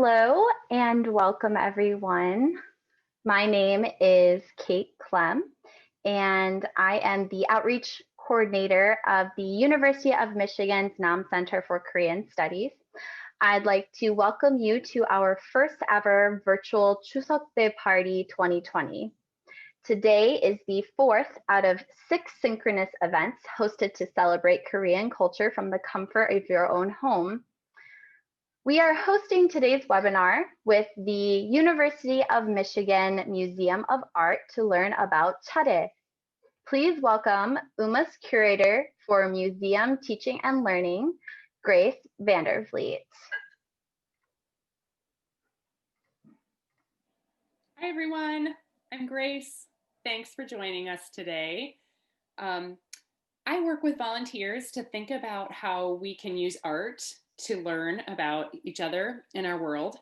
Hello and welcome everyone. My name is Kate Clem and I am the outreach coordinator of the University of Michigan's Nam Center for Korean Studies. I'd like to welcome you to our first ever virtual Chuseok Party 2020. Today is the fourth out of 6 synchronous events hosted to celebrate Korean culture from the comfort of your own home. We are hosting today's webinar with the University of Michigan Museum of Art to learn about Charye. Please welcome UMMA's curator for museum teaching and learning, Grace Vandervliet. Hi everyone, I'm Grace. Thanks for joining us today. I work with volunteers to think about how we can use art to learn about each other in our world.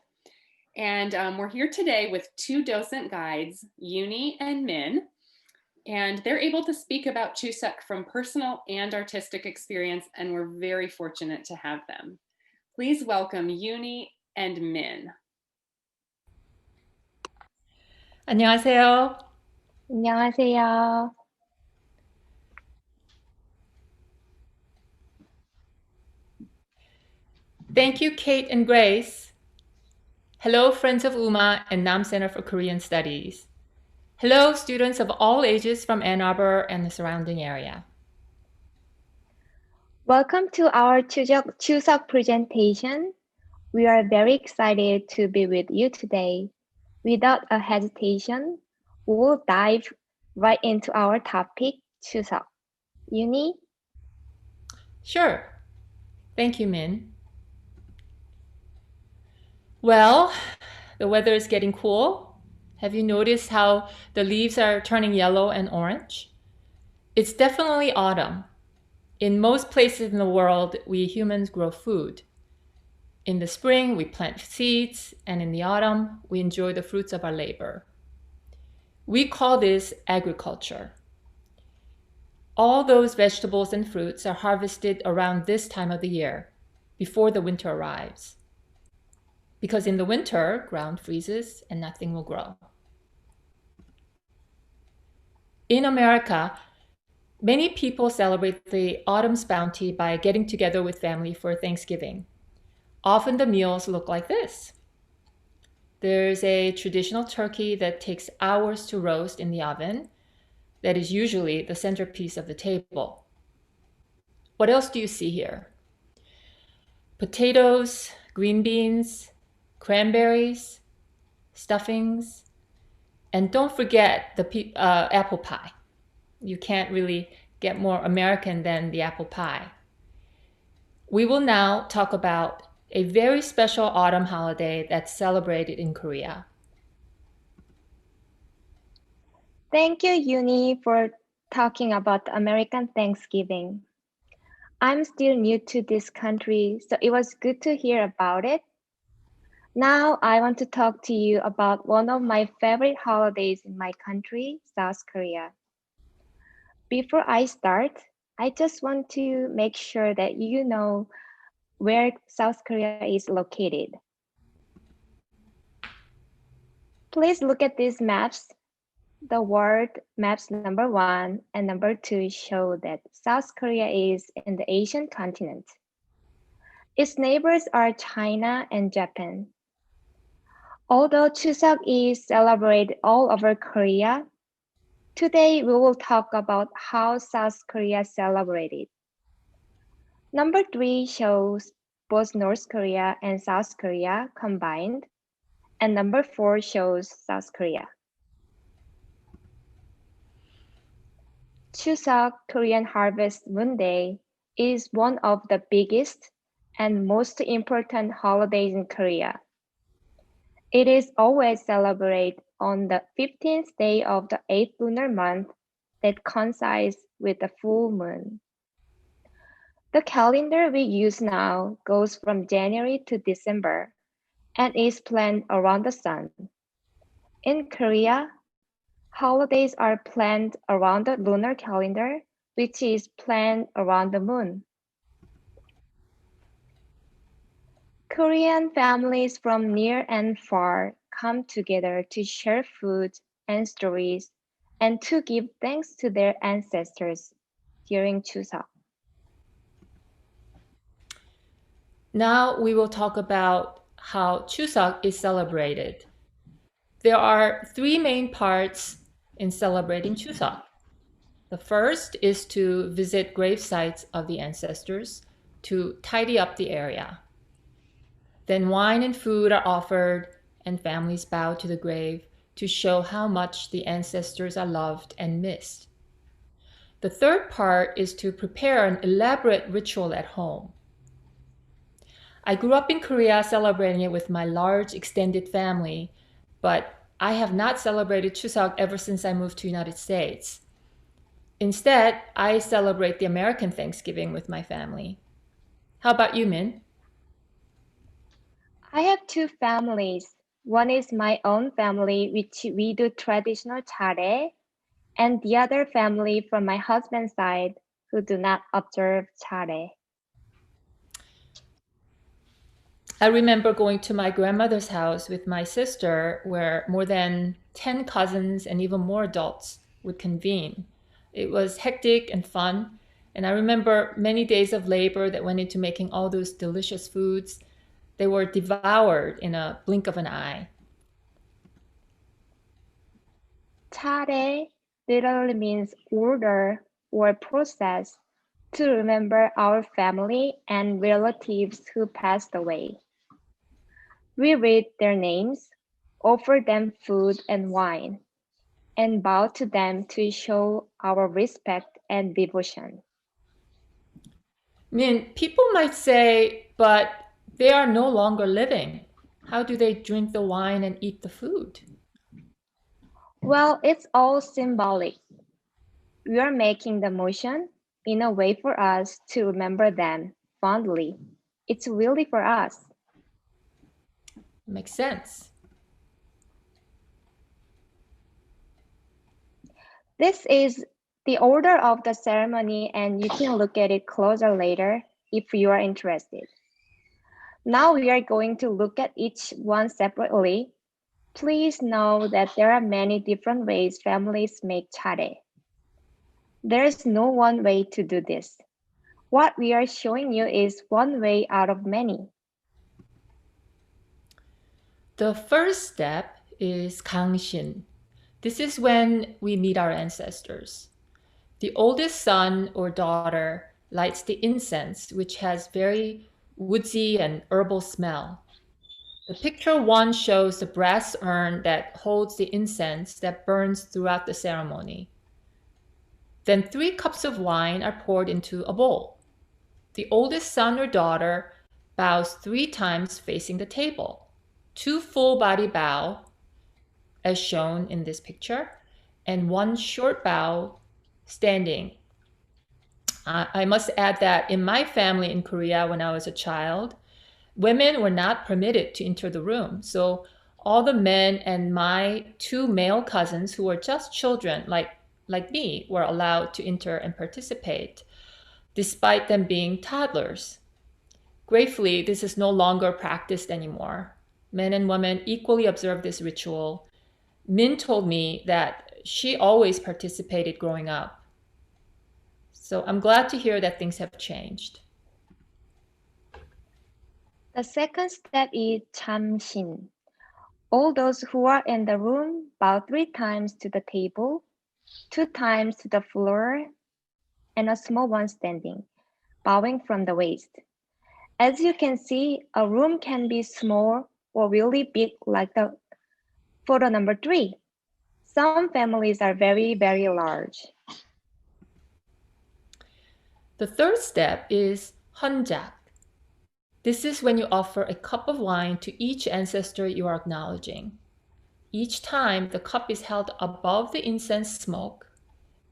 And we're here today with 2 docent guides, Uni and Min, and they're able to speak about Chuseok from personal and artistic experience, and we're very fortunate to have them. Please welcome Uni and Min. 안녕하세요. 안녕하세요. Thank you, Kate and Grace. Hello, friends of UMMA and Nam Center for Korean Studies. Hello, students of all ages from Ann Arbor and the surrounding area. Welcome to our Chuseok presentation. We are very excited to be with you today. Without a hesitation, we will dive right into our topic, Chuseok. Uni? Sure. Thank you, Min. Well, the weather is getting cool. Have you noticed how the leaves are turning yellow and orange? It's definitely autumn. In most places in the world, we humans grow food. In the spring, we plant seeds, and in the autumn, we enjoy the fruits of our labor. We call this agriculture. All those vegetables and fruits are harvested around this time of the year, before the winter arrives. Because in the winter, ground freezes and nothing will grow. In America, many people celebrate the autumn's bounty by getting together with family for Thanksgiving. Often the meals look like this. There's a traditional turkey that takes hours to roast in the oven that is usually the centerpiece of the table. What else do you see here? Potatoes, green beans, cranberries, stuffings, and don't forget the apple pie. You can't really get more American than the apple pie. We will now talk about a very special autumn holiday that's celebrated in Korea. Thank you, Uni, for talking about the American Thanksgiving. I'm still new to this country, so it was good to hear about it. Now I want to talk to you about one of my favorite holidays in my country, South Korea. Before I start, I just want to make sure that you know where South Korea is located. Please look at these maps. The world maps number 1 and number 2 show that South Korea is in the Asian continent. Its neighbors are China and Japan. Although Chuseok is celebrated all over Korea, today we will talk about how South Korea celebrated. Number 3 shows both North Korea and South Korea combined, and number 4 shows South Korea. Chuseok Korean Harvest Moon Day is one of the biggest and most important holidays in Korea. It is always celebrated on the 15th day of the 8th lunar month that coincides with the full moon. The calendar we use now goes from January to December and is planned around the sun. In Korea, holidays are planned around the lunar calendar, which is planned around the moon. Korean families from near and far come together to share food and stories and to give thanks to their ancestors during Chuseok. Now we will talk about how Chuseok is celebrated. There are three main parts in celebrating Chuseok. The first is to visit grave sites of the ancestors to tidy up the area. Then wine and food are offered and families bow to the grave to show how much the ancestors are loved and missed. The third part is to prepare an elaborate ritual at home. I grew up in Korea celebrating it with my large extended family, but I have not celebrated Chuseok ever since I moved to the United States. Instead, I celebrate the American Thanksgiving with my family. How about you, Min? I have two families. One is my own family, which we do traditional cha-rye, and the other family from my husband's side who do not observe cha-rye. I remember going to my grandmother's house with my sister where more than 10 cousins and even more adults would convene. It was hectic and fun, and I remember many days of labor that went into making all those delicious foods. They were devoured in a blink of an eye. Cha-rye literally means order or process to remember our family and relatives who passed away. We read their names, offer them food and wine, and bow to them to show our respect and devotion. Min, people might say, but they are no longer living. How do they drink the wine and eat the food? Well, it's all symbolic. We are making the motion in a way for us to remember them fondly. It's really for us. Makes sense. This is the order of the ceremony, and you can look at it closer later if you are interested. Now we are going to look at each one separately. Please know that there are many different ways families make cha-rye. There is no one way to do this. What we are showing you is one way out of many. The first step is Kangshin. This is when we meet our ancestors. The oldest son or daughter lights the incense, which has very woodsy and herbal smell. The picture one shows the brass urn that holds the incense that burns throughout the ceremony. Then 3 cups of wine are poured into a bowl. The oldest son or daughter bows 3 times facing the table. 2 full body bow, as shown in this picture, and 1 short bow standing. I must add that in my family in Korea when I was a child, women were not permitted to enter the room. So all the men and my 2 male cousins who were just children like me were allowed to enter and participate, despite them being toddlers. Gratefully, this is no longer practiced anymore. Men and women equally observe this ritual. Min told me that she always participated growing up. So I'm glad to hear that things have changed. The second step is chamshin. All those who are in the room bow 3 times to the table, 2 times to the floor, and a small one standing, bowing from the waist. As you can see, a room can be small or really big like the photo number 3. Some families are very, very large. The third step is 헌작. This is when you offer a cup of wine to each ancestor you are acknowledging. Each time, the cup is held above the incense smoke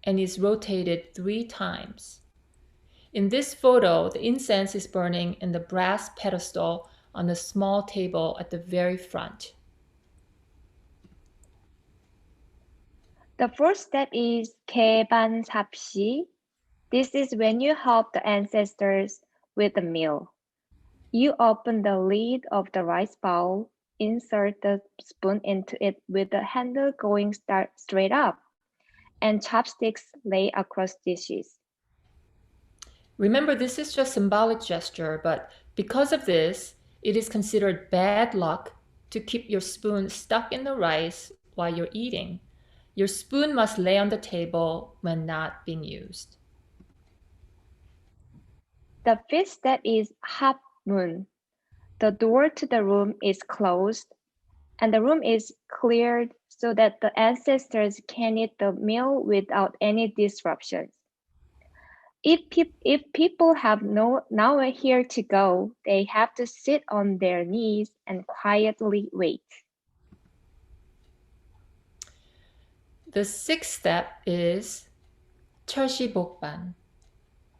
and is rotated 3 times. In this photo, the incense is burning in the brass pedestal on the small table at the very front. The fourth step is 개반삽시. This is when you help the ancestors with the meal. You open the lid of the rice bowl, insert the spoon into it with the handle going straight up, and chopsticks lay across dishes. Remember, this is just symbolic gesture, but because of this, it is considered bad luck to keep your spoon stuck in the rice while you're eating. Your spoon must lay on the table when not being used. The fifth step is hapmun. The door to the room is closed, and the room is cleared so that the ancestors can eat the meal without any disruptions. If people have nowhere here to go, they have to sit on their knees and quietly wait. The sixth step is 철시복반.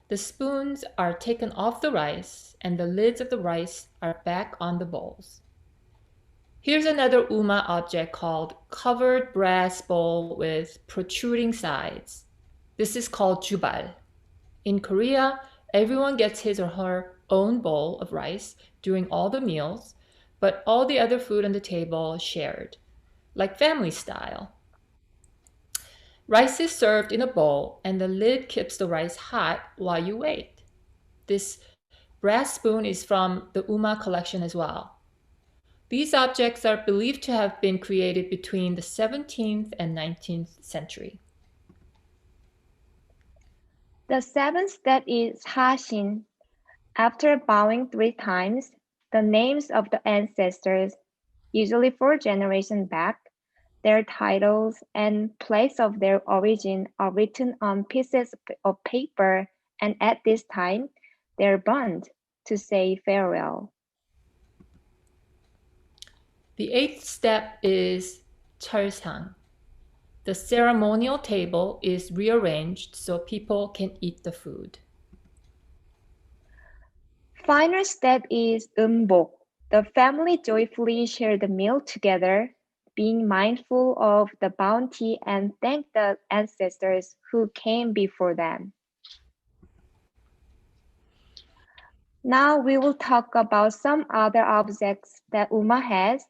The spoons are taken off the rice and the lids of the rice are back on the bowls. Here's another UMMA object called covered brass bowl with protruding sides. This is called jubal. In Korea, everyone gets his or her own bowl of rice during all the meals, but all the other food on the table is shared, like family style. Rice is served in a bowl and the lid keeps the rice hot while you wait. This brass spoon is from the UMMA collection as well. These objects are believed to have been created between the 17th and 19th century. The seventh step is 하신. After bowing 3 times, the names of the ancestors, usually 4 generations back, their titles and place of their origin are written on pieces of paper, and at this time, they're burned to say farewell. The 8th step is 철상. The ceremonial table is rearranged so people can eat the food. Final step is 음복. The family joyfully share the meal together, being mindful of the bounty and thank the ancestors who came before them. Now we will talk about some other objects that UMMA has.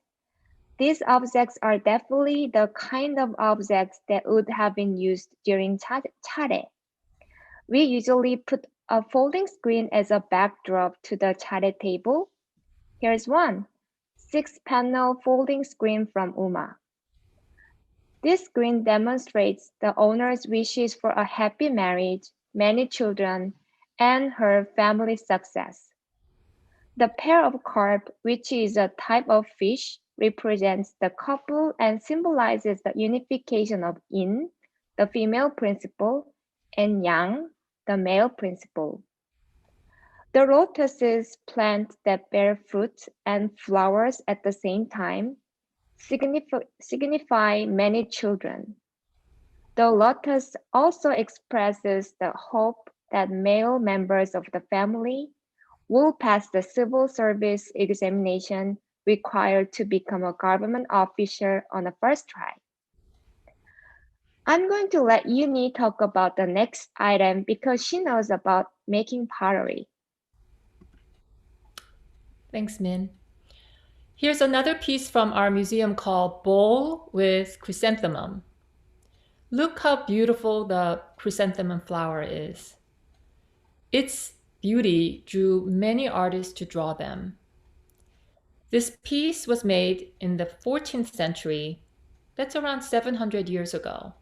These objects are definitely the kind of objects that would have been used during charye. We usually put a folding screen as a backdrop to the charye table. Here's one, 6-panel folding screen from UMMA. This screen demonstrates the owner's wishes for a happy marriage, many children, and her family's success. The pair of carp, which is a type of fish, represents the couple and symbolizes the unification of yin, the female principle, and yang, the male principle. The lotuses, plants that bear fruit and flowers at the same time, signify many children. The lotus also expresses the hope that male members of the family will pass the civil service examination required to become a government officer on the first try. I'm going to let Yumi talk about the next item because she knows about making pottery. Thanks, Min. Here's another piece from our museum called Bowl with Chrysanthemum. Look how beautiful the chrysanthemum flower is. Its beauty drew many artists to draw them. This piece was made in the 14th century. That's around 700 years ago.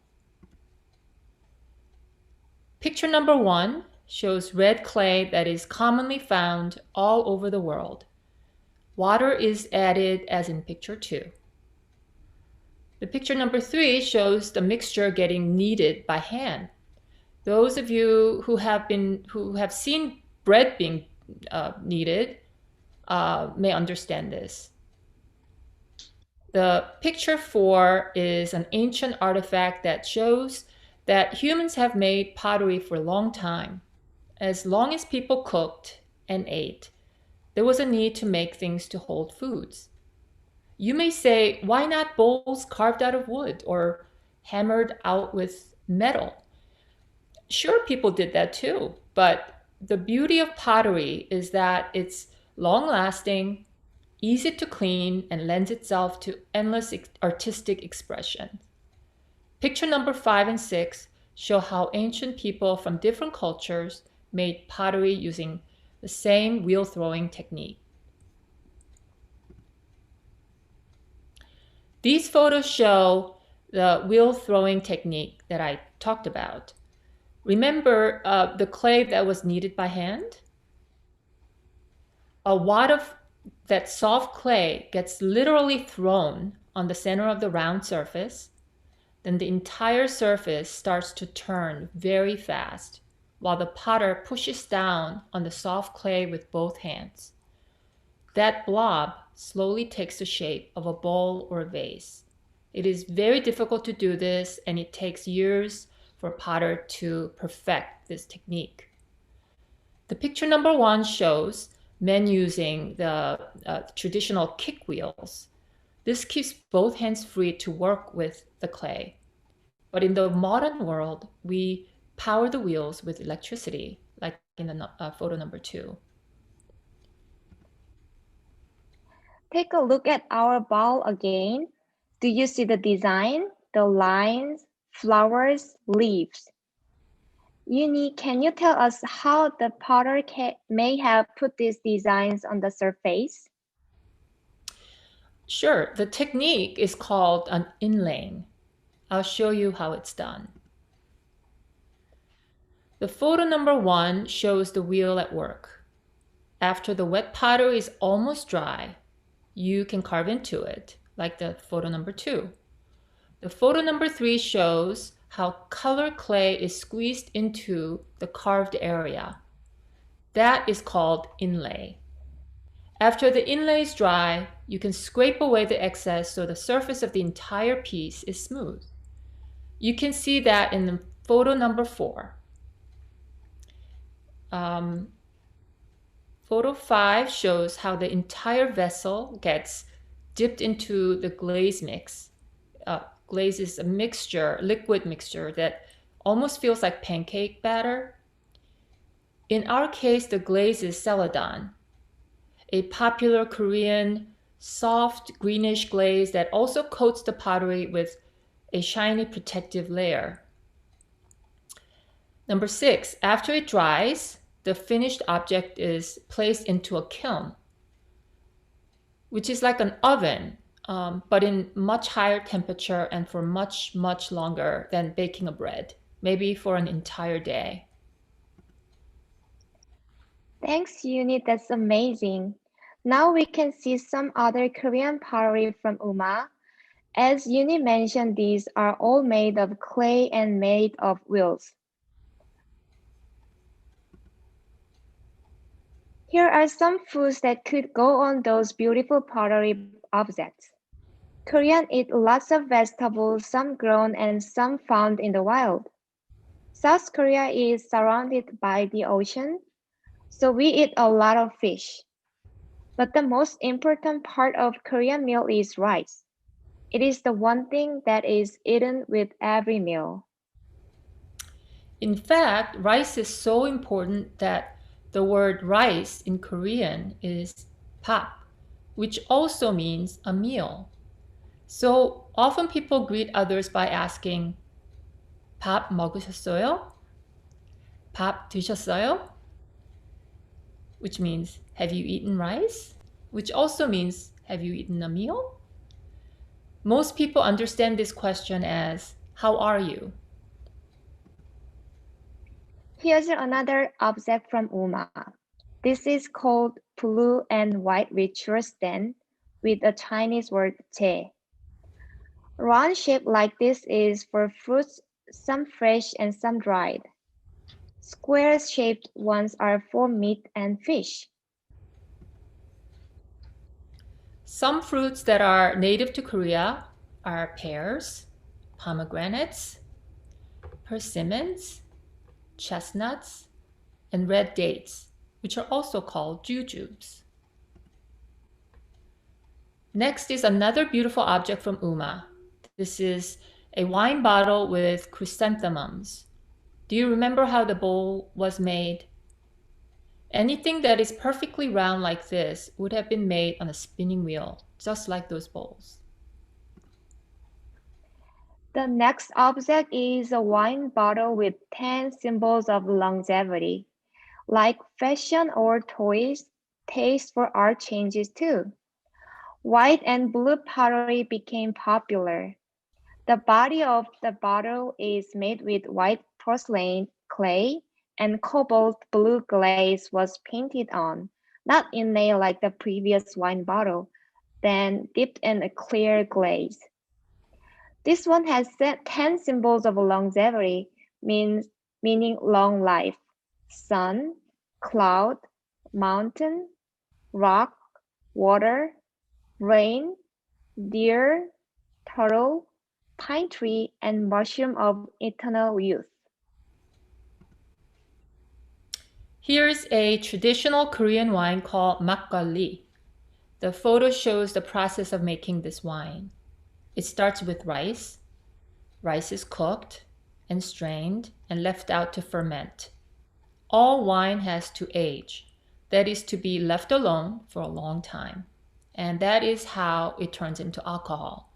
Picture number 1 shows red clay that is commonly found all over the world. Water is added as in picture 2. The picture number 3 shows the mixture getting kneaded by hand. Those of you who have seen bread being kneaded may understand this. The picture 4 is an ancient artifact that shows that humans have made pottery for a long time. As long as people cooked and ate, there was a need to make things to hold foods. You may say, why not bowls carved out of wood or hammered out with metal? Sure, people did that too, but the beauty of pottery is that it's long-lasting, easy to clean, and lends itself to endless artistic expression. Picture number 5 and 6 show how ancient people from different cultures made pottery using the same wheel throwing technique. These photos show the wheel throwing technique that I talked about. Remember the clay that was kneaded by hand? A wad of that soft clay gets literally thrown on the center of the round surface. Then the entire surface starts to turn very fast while the potter pushes down on the soft clay with both hands. That blob slowly takes the shape of a bowl or a vase. It is very difficult to do this, and it takes years for a potter to perfect this technique. The picture number 1 shows men using the traditional kick wheels. This keeps both hands free to work with the clay. But in the modern world, we power the wheels with electricity, like in the photo number 2. Take a look at our bowl again. Do you see the design, the lines, flowers, leaves? Uni, can you tell us how the potter may have put these designs on the surface? Sure, the technique is called an inlaying. I'll show you how it's done. The photo number 1 shows the wheel at work. After the wet pottery is almost dry, you can carve into it, like the photo number 2. The photo number 3 shows how colored clay is squeezed into the carved area. That is called inlay. After the inlay is dry, you can scrape away the excess so the surface of the entire piece is smooth. You can see that in the photo number 4. Photo 5 shows how the entire vessel gets dipped into the glaze mix. Glaze is a mixture, liquid mixture that almost feels like pancake batter. In our case, the glaze is celadon, a popular Korean soft greenish glaze that also coats the pottery with a shiny protective layer. Number 6, after it dries, the finished object is placed into a kiln, which is like an oven, but in much higher temperature and for much, much longer than baking a bread, maybe for an entire day. Thanks, Uni. That's amazing. Now we can see some other Korean pottery from UMMA. As Uni mentioned, these are all made of clay and made of wheels. Here are some foods that could go on those beautiful pottery objects. Koreans eat lots of vegetables, some grown and some found in the wild. South Korea is surrounded by the ocean, so we eat a lot of fish. But the most important part of Korean meal is rice. It is the one thing that is eaten with every meal. In fact, rice is so important that the word rice in Korean is 밥, which also means a meal. So often people greet others by asking, 밥 먹으셨어요? 밥 드셨어요? Which means, have you eaten rice? Which also means, have you eaten a meal? Most people understand this question as, how are you? Here's another object from UMMA. This is called blue and white ritual stand with a Chinese word chae. Round shape like this is for fruits, some fresh and some dried. Square-shaped ones are for meat and fish. Some fruits that are native to Korea are pears, pomegranates, persimmons, chestnuts, and red dates, which are also called jujubes. Next is another beautiful object from UMMA. This is a wine bottle with chrysanthemums. Do you remember how the bowl was made? Anything that is perfectly round like this would have been made on a spinning wheel, just like those bowls. The next object is a wine bottle with 10 symbols of longevity. Like fashion or toys, taste for art changes too. White and blue pottery became popular. The body of the bottle is made with white porcelain, clay, and cobalt blue glaze was painted on, not inlaid like the previous wine bottle, then dipped in a clear glaze. This one has 10 symbols of longevity, meaning long life. Sun, cloud, mountain, rock, water, rain, deer, turtle, pine tree, and mushroom of eternal youth. Here's a traditional Korean wine called Makgali. The photo shows the process of making this wine. It starts with rice. Rice is cooked and strained and left out to ferment. All wine has to age, that is to be left alone for a long time. And that is how it turns into alcohol.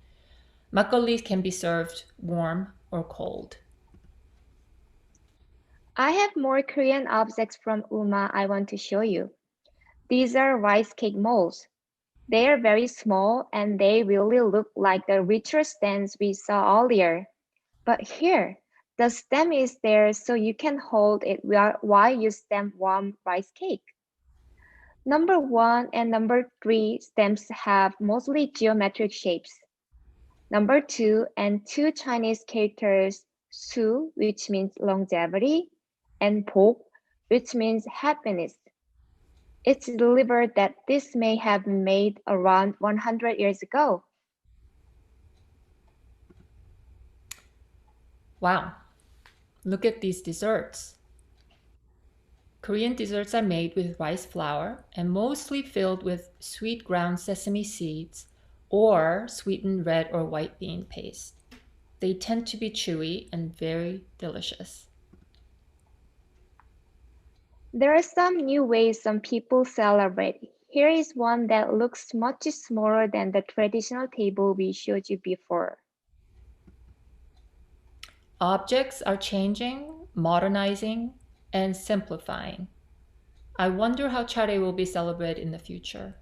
Makgeolli can be served warm or cold. I have more Korean objects from UMMA I want to show you. These are rice cake molds. They are very small and they really look like the richer stems we saw earlier. But here, the stem is there so you can hold it while you stamp warm rice cake. Number 1 and number 3 stems have mostly geometric shapes. Number 2 and 2 Chinese characters, Su, which means longevity, and Bok, which means happiness. It's delivered that this may have been made around 100 years ago. Wow, look at these desserts. Korean desserts are made with rice flour and mostly filled with sweet ground sesame seeds or sweetened red or white bean paste. They tend to be chewy and very delicious. There are some new ways some people celebrate. Here is one that looks much smaller than the traditional table we showed you before. Objects are changing, modernizing, and simplifying. I wonder how Charye will be celebrated in the future.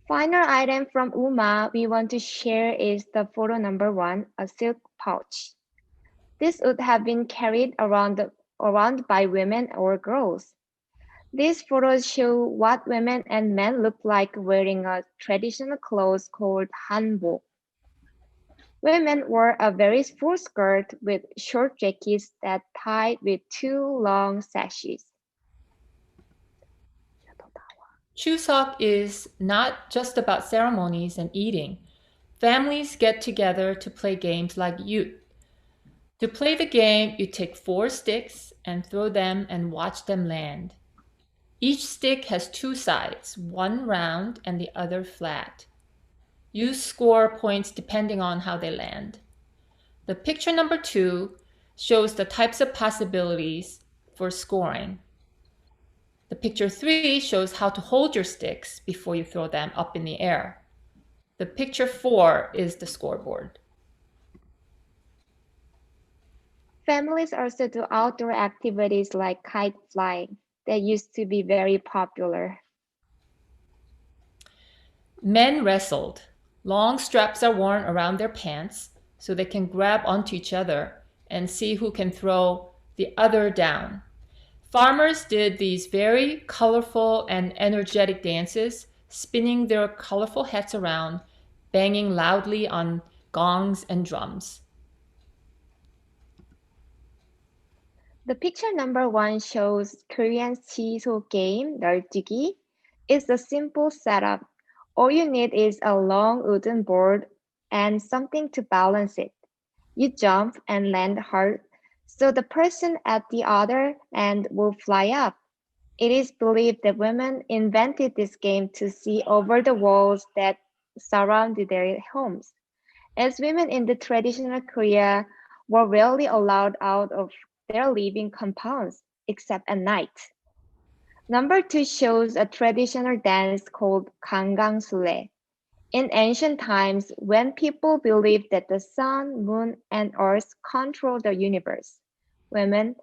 Final item from UMMA we want to share is the photo number 1, a silk pouch. This would have been carried around by women or girls. These photos show what women and men look like wearing a traditional clothes called hanbok. Women wore a very full skirt with short jackets that tied with 2 long sashes. Chuseok is not just about ceremonies and eating. Families get together to play games like Yut. To play the game, you take 4 sticks and throw them and watch them land. Each stick has 2 sides, one round and the other flat. You score points depending on how they land. The picture number 2 shows the types of possibilities for scoring. The picture 3 shows how to hold your sticks before you throw them up in the air. The picture 4 is the scoreboard. Families also do outdoor activities like kite flying that used to be very popular. Men wrestled. Long straps are worn around their pants so they can grab onto each other and see who can throw the other down. Farmers did these very colorful and energetic dances, spinning their colorful hats around, banging loudly on gongs and drums. The picture number 1 shows Korean chi-seok game, 널뛰기. It's a simple setup. All you need is a long wooden board and something to balance it. You jump and land hard, so the person at the other end will fly up. It is believed that women invented this game to see over the walls that surrounded their homes. As women in the traditional Korea were rarely allowed out of their living compounds, except at night. Number 2 shows a traditional dance called Kangang Sulei. In ancient times, when people believed that the sun, moon, and earth control the universe, women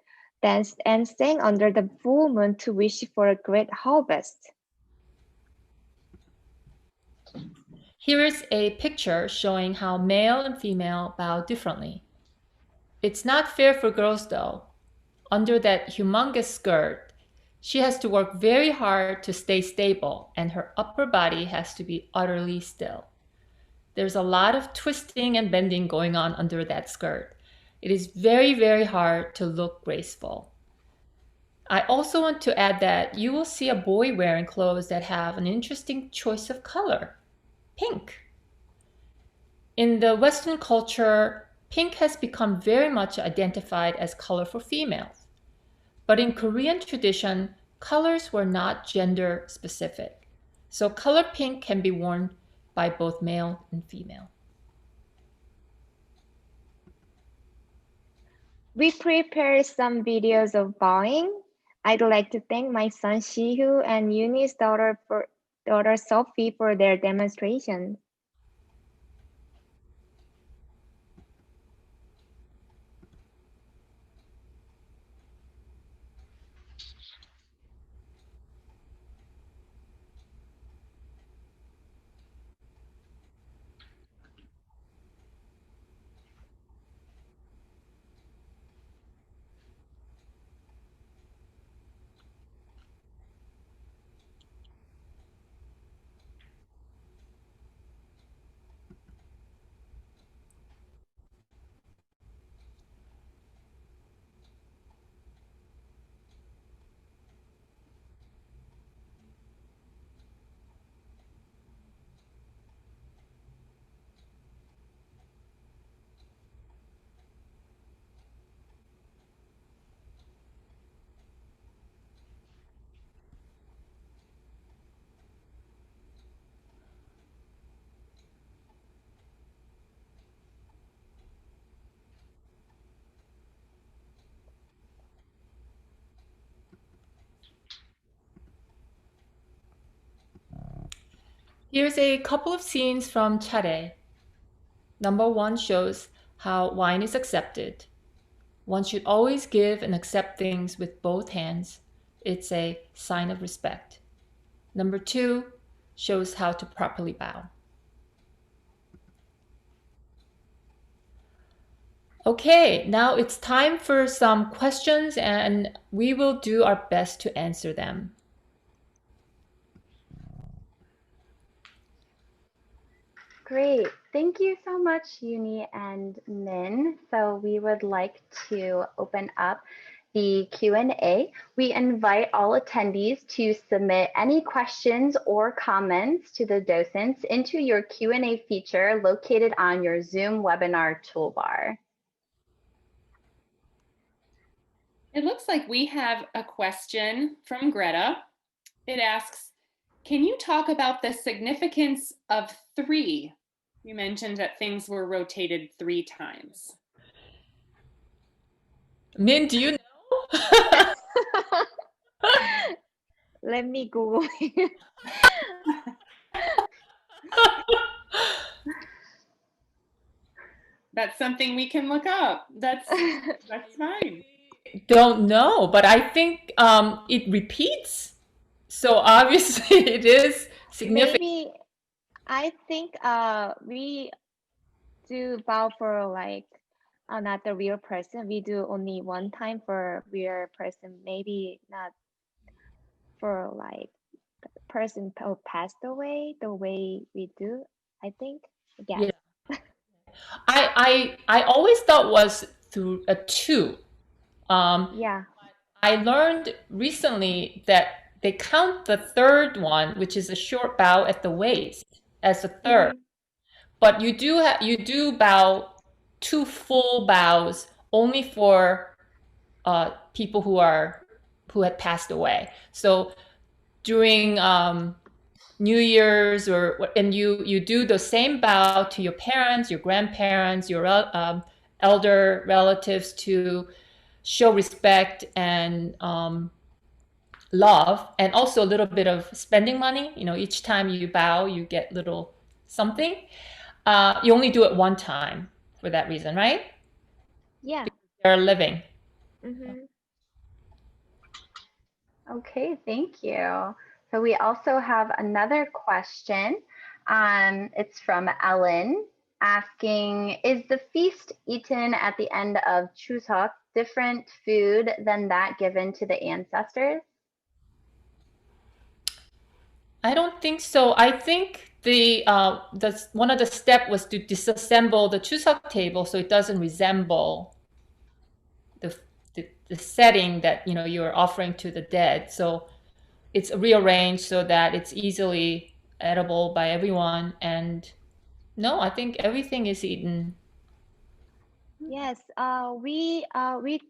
danced and sang under the full moon to wish for a great harvest. Here is a picture showing how male and female bow differently. It's not fair for girls though. Under that humongous skirt, she has to work very hard to stay stable, and her upper body has to be utterly still. There's a lot of twisting and bending going on under that skirt. It is very, very hard to look graceful. I also want to add that you will see a boy wearing clothes that have an interesting choice of color, pink. In the Western culture, pink has become very much identified as color for females. But in Korean tradition, colors were not gender specific. So color pink can be worn by both male and female. We prepared some videos of bowing. I'd like to thank my son Shihu and Uni's daughter Sophie for their demonstration. Here's a couple of scenes from Charye. Number 1 shows how wine is accepted. One should always give and accept things with both hands. It's a sign of respect. Number 2 shows how to properly bow. Okay, now it's time for some questions and we will do our best to answer them. Great. Thank you so much, Uni and Min. So we would like to open up the Q&A. We invite all attendees to submit any questions or comments to the docents into your Q&A feature located on your Zoom webinar toolbar. It looks like we have a question from Greta. It asks, can you talk about the significance of 3? You mentioned that things were rotated 3 times. Min, do you know? Let me Google it. That's something we can look up. That's fine. Don't know, but I think it repeats. So obviously it is significant. Maybe I think we do bow for like not the real person. We do only one time for real person. Maybe not for like the person who passed away the way we do. I think. Yeah. I always thought was through a 2. Yeah. I learned recently that they count the 3rd one, which is a short bow at the waist, as a 3rd. But you do bow 2 full bows only for people who had passed away. So during New Year's and you do the same bow to your parents, your grandparents, your elder relatives to show respect and love, and also a little bit of spending money. You know, each time you bow, you get little something. You only do it one time for that reason, right? Yeah. They're living. Mm-hmm. Okay, thank you. So we also have another question. It's from Ellen asking, is the feast eaten at the end of Chuseok different food than that given to the ancestors? I don't think so. I think the one of the step was to disassemble the chuseok table so it doesn't resemble the, the setting that you're offering to the dead. So it's rearranged so that it's easily edible by everyone. And no, I think everything is eaten. Yes, we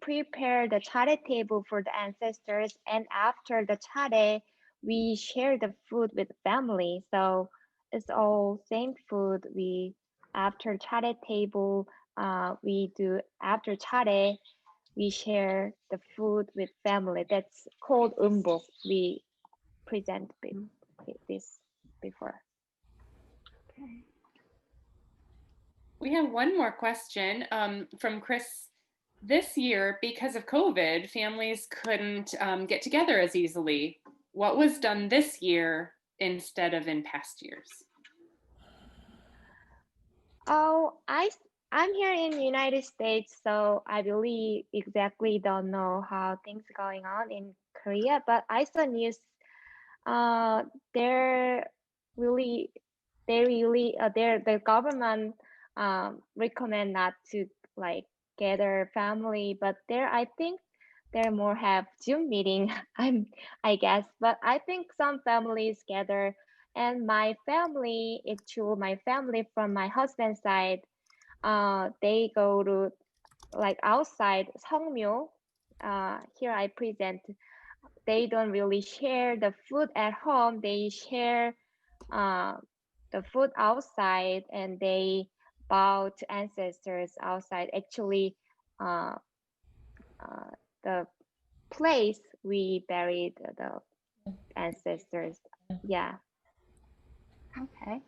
prepare the charye table for the ancestors, and after the charye, we share the food with family. So it's all same food. We after charye table, we do after charye, we share the food with family. That's called umbok. We present this before. Okay. We have one more question from Chris. This year, because of COVID, families couldn't get together as easily. What was done this year instead of in past years? Oh, I'm here in the United States, so I really exactly don't know how things going on in Korea. But I saw news. They're really, the government recommend not to like gather family, but I think they're more have Zoom meeting. I guess, but I think some families gather, and my family, it's true, my family from my husband's side, they go to like outside Seongmyo. Here I present. They don't really share the food at home. They share uh, the food outside, and they bow to ancestors outside. Actually, uh, the place we buried the ancestors. Yeah. Okay.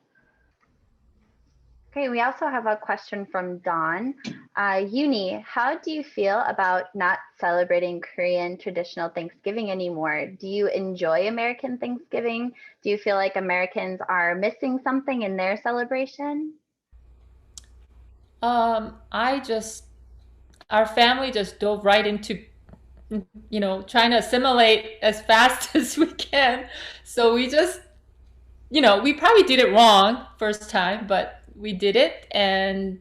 Okay, we also have a question from Dawn. Uni, how do you feel about not celebrating Korean traditional Thanksgiving anymore? Do you enjoy American Thanksgiving? Do you feel like Americans are missing something in their celebration? Our family just dove right into, trying to assimilate as fast as we can. So we just, we probably did it wrong first time, but we did it, and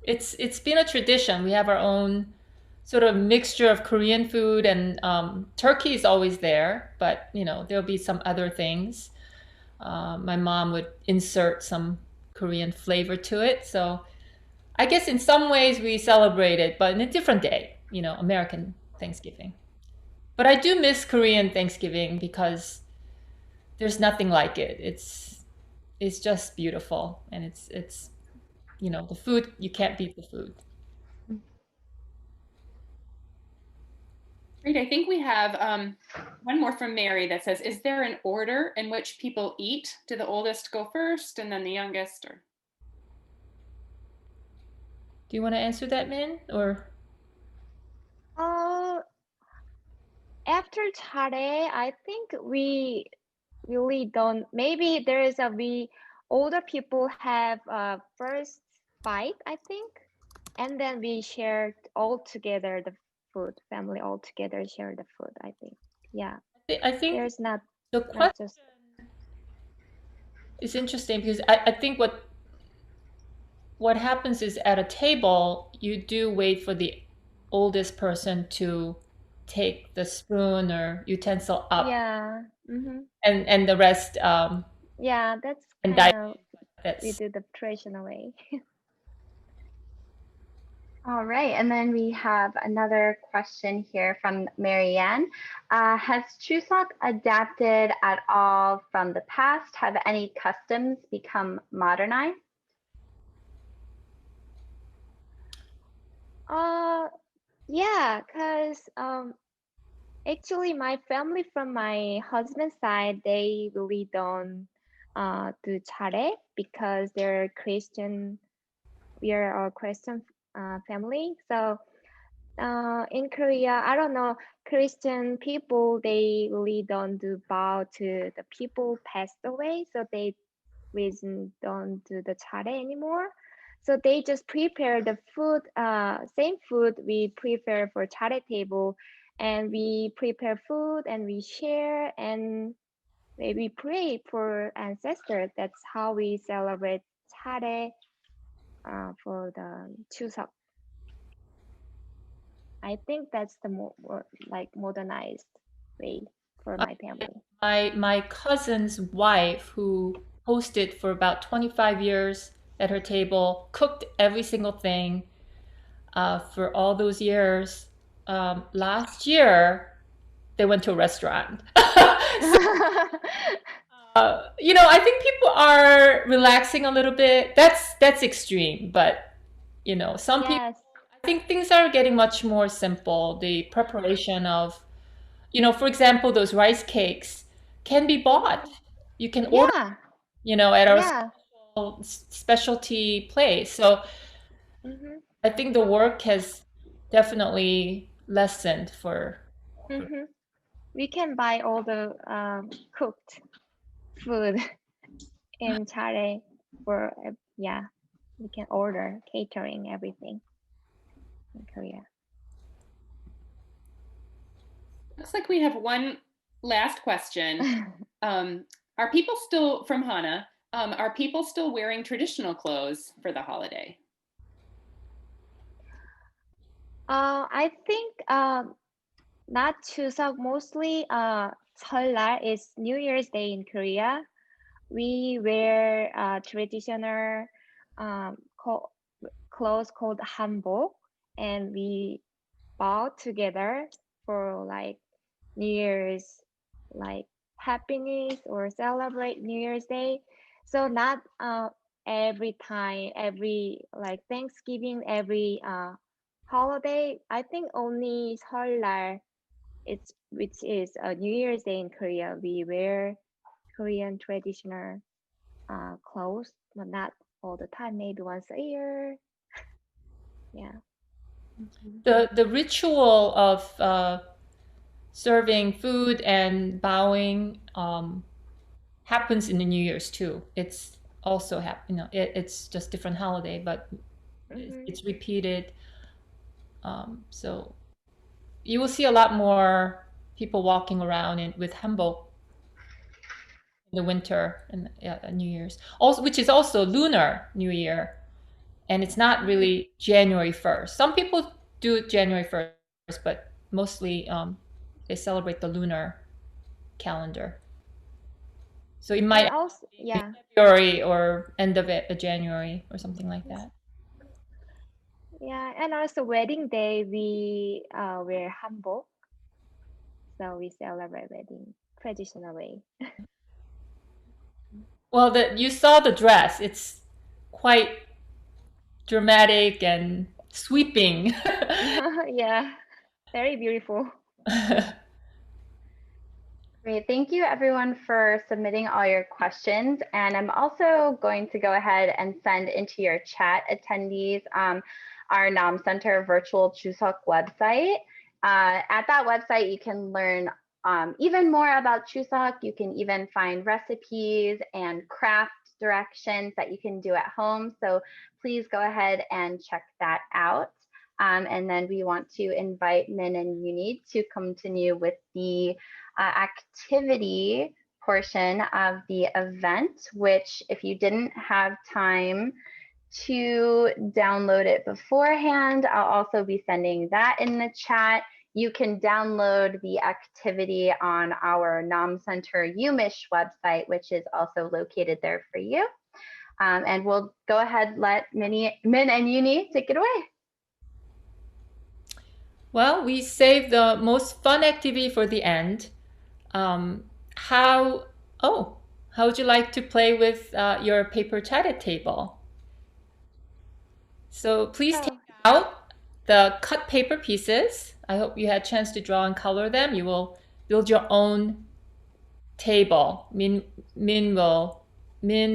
it's been a tradition. We have our own sort of mixture of Korean food, and turkey is always there, but there'll be some other things. My mom would insert some Korean flavor to it. So I guess in some ways we celebrate it, but in a different day, American Thanksgiving. But I do miss Korean Thanksgiving because there's nothing like it. It's just beautiful, and it's the food, you can't beat the food. Great. I think we have one more from Mary that says, is there an order in which people eat? Do the oldest go first and then the youngest? Or Do you want to answer that, Min? Or After charye, I think we really don't. Maybe there is we older people have first bite, I think, and then we shared all together the food. Family all together share the food, I think. Yeah. I think There's not the question just is interesting because I think what happens is at a table, you do wait for the oldest person to take the spoon or utensil up, yeah. Mm-hmm. and the rest Yeah, that's and kind dive. of we That's do the traditional way. All right, and then we have another question here from Marianne. Has Chuseok adapted at all from the past? Have any customs become modernized? Yeah, because actually my family from my husband's side, they really don't do cha-rye because they're Christian. We are a Christian family. So in Korea, I don't know, Christian people, they really don't do bow to the people passed away. So they reason don't do the cha-rye anymore. So they just prepare the food, same food we prepare for cha-rye table, and we prepare food and we share and maybe pray for ancestors. That's how we celebrate cha-rye for the Chuseok. I think that's the more like modernized way for my family. My cousin's wife, who hosted for about 25 years at her table, cooked every single thing for all those years. Last year, they went to a restaurant. So, I think people are relaxing a little bit. That's extreme, but some people. Yes. I think things are getting much more simple. The preparation of, for example, those rice cakes can be bought. You can order, Yeah. at our Yeah. specialty place. So Mm-hmm. I think the work has definitely lessened for. Mm-hmm. We can buy all the cooked food in Charye for yeah. We can order catering everything in Korea. Looks like we have one last question. Are people still, from Hannah, are people still wearing traditional clothes for the holiday? I think not Chuseok, mostly Seollal is New Year's Day in Korea. We wear traditional um, co- clothes called hanbok, and we bow together for like New Year's, like happiness or celebrate New Year's Day. So not every time, every like Thanksgiving, every holiday. I think only Seollal, it's which is a New Year's Day in Korea. We wear Korean traditional clothes, but not all the time. Maybe once a year. Yeah. The ritual of serving food and bowing happens in the New Year's too. It's also it's just different holiday, but Mm-hmm. it's repeated. So you will see a lot more people walking around with hanbok in the winter and New Year's, also which is also Lunar New Year, and it's not really January 1st. Some people do it January 1st, but mostly they celebrate the lunar calendar. So it might And also, be yeah. February or end of it, January or something like that. Yeah, and also wedding day we wear hanbok, so we celebrate wedding traditional way. Well, you saw the dress. It's quite dramatic and sweeping. Yeah, very beautiful. Great. Thank you everyone for submitting all your questions. And I'm also going to go ahead and send into your chat attendees our NOM Center virtual Chuseok website. At that website, you can learn even more about Chuseok. You can even find recipes and craft directions that you can do at home. So please go ahead and check that out. And then we want to invite Min and Uni to continue with the activity portion of the event, which if you didn't have time to download it beforehand, I'll also be sending that in the chat. You can download the activity on our NOM Center UMISH website, which is also located there for you. And we'll go ahead, let Min and Uni take it away. Well, we saved the most fun activity for the end. How would you like to play with your paper chatted table? So please take So out the cut paper pieces. I hope you had a chance to draw and color them. You will build your own table. Min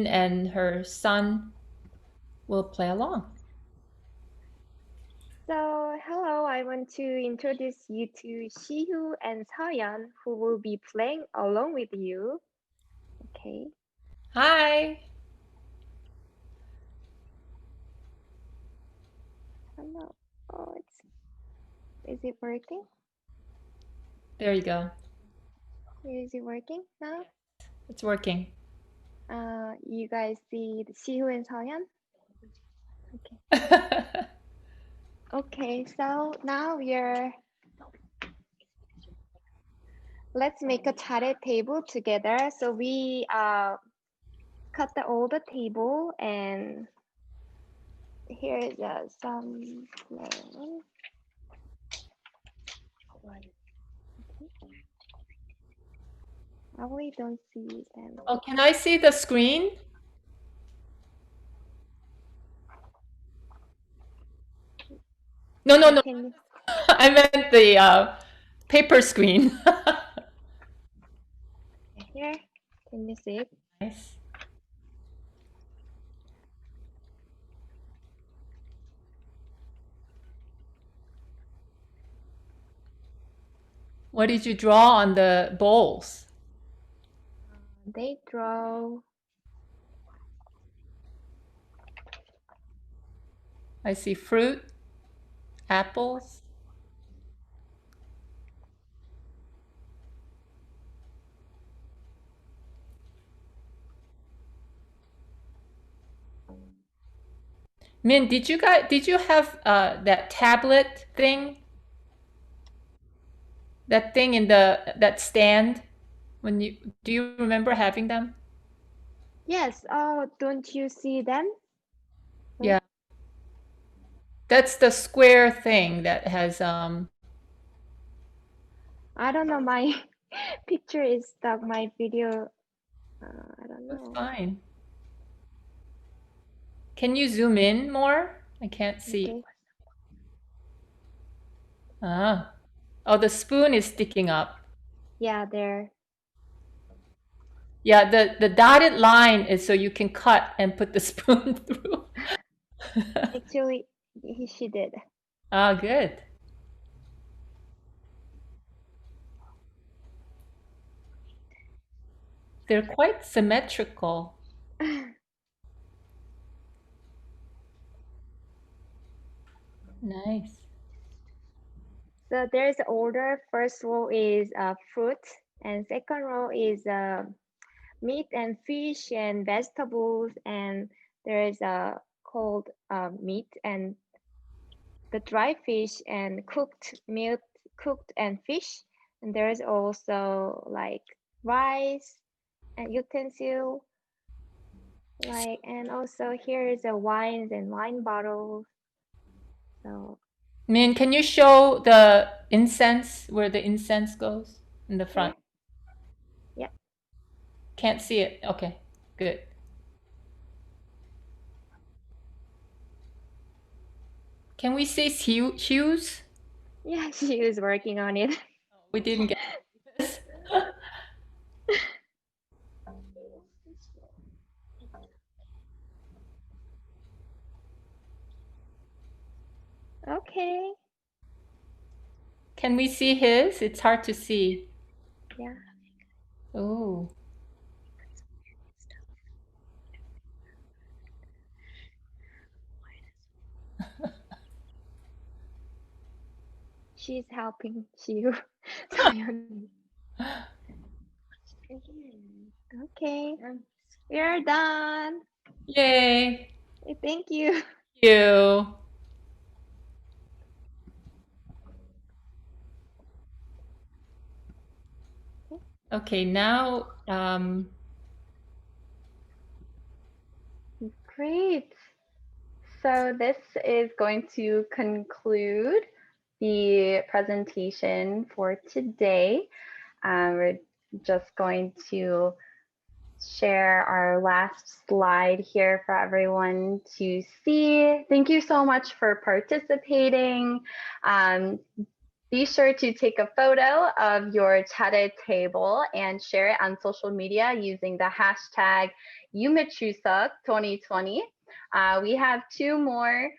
and her son will play along. So, hello, I want to introduce you to Shihu and Seoyeon, who will be playing along with you. Okay. Hi. Hello. Oh, is it working? There you go. Is it working now? It's working. You guys see the Shihu and Seoyeon? Okay. Okay, so now let's make a charye table together. So we cut all the table, and here is some I really don't see them. Oh, can I see the screen? No. I meant the paper screen. Here, can you see it? Nice. What did you draw on the bowls? They draw. I see fruit, apples. Min, did you have that tablet thing? That thing in that stand? Do you remember having them? Yes. Oh, don't you see them? Yeah. That's the square thing that has I don't know. My picture is stuck. My video. I don't That's know. fine. Can you zoom in more? I can't see. Okay. Ah. Oh, the spoon is sticking up. Yeah, there. Yeah, the dotted line is so you can cut and put the spoon through. Actually, she did. Ah, good. They're quite symmetrical. Nice. So there's the order. First row is fruit, and second row is meat and fish and vegetables, and there's cold meat and the dry fish and cooked meat, cooked and fish, and there's also like rice and utensil, like, and also here is the wines and wine bottles. So Min, can you show the incense, where the incense goes in the front? yeah. Can't see it. Okay, good. Can we see Hughes? Yeah, she is working on it. We didn't get this. Okay. Can we see his? It's hard to see. Yeah. Oh. She's helping you. Okay. We're done. Yay. Thank you. Thank you. Okay, now Great. So this is going to conclude the presentation for today. We're just going to share our last slide here for everyone to see. Thank you so much for participating. Be sure to take a photo of your Charye table and share it on social media using the hashtag UMMA 2020. We have 2 more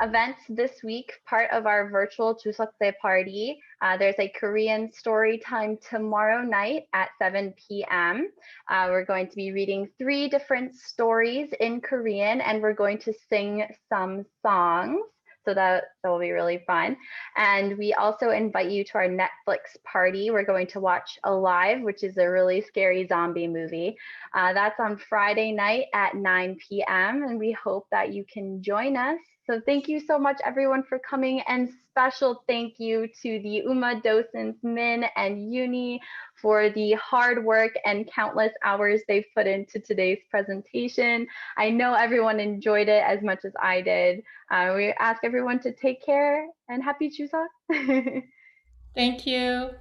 events this week, part of our virtual Chuseok party. There's a Korean story time tomorrow night at 7 p.m. We're going to be reading 3 different stories in Korean, and we're going to sing some songs. So that will be really fun. And we also invite you to our Netflix party. We're going to watch Alive, which is a really scary zombie movie. That's on Friday night at 9 p.m. And we hope that you can join us. So thank you so much, everyone, for coming. And special thank you to the UMMA docents, Min and Uni, for the hard work and countless hours they've put into today's presentation. I know everyone enjoyed it as much as I did. We ask everyone to take care and happy Chuseok. Thank you.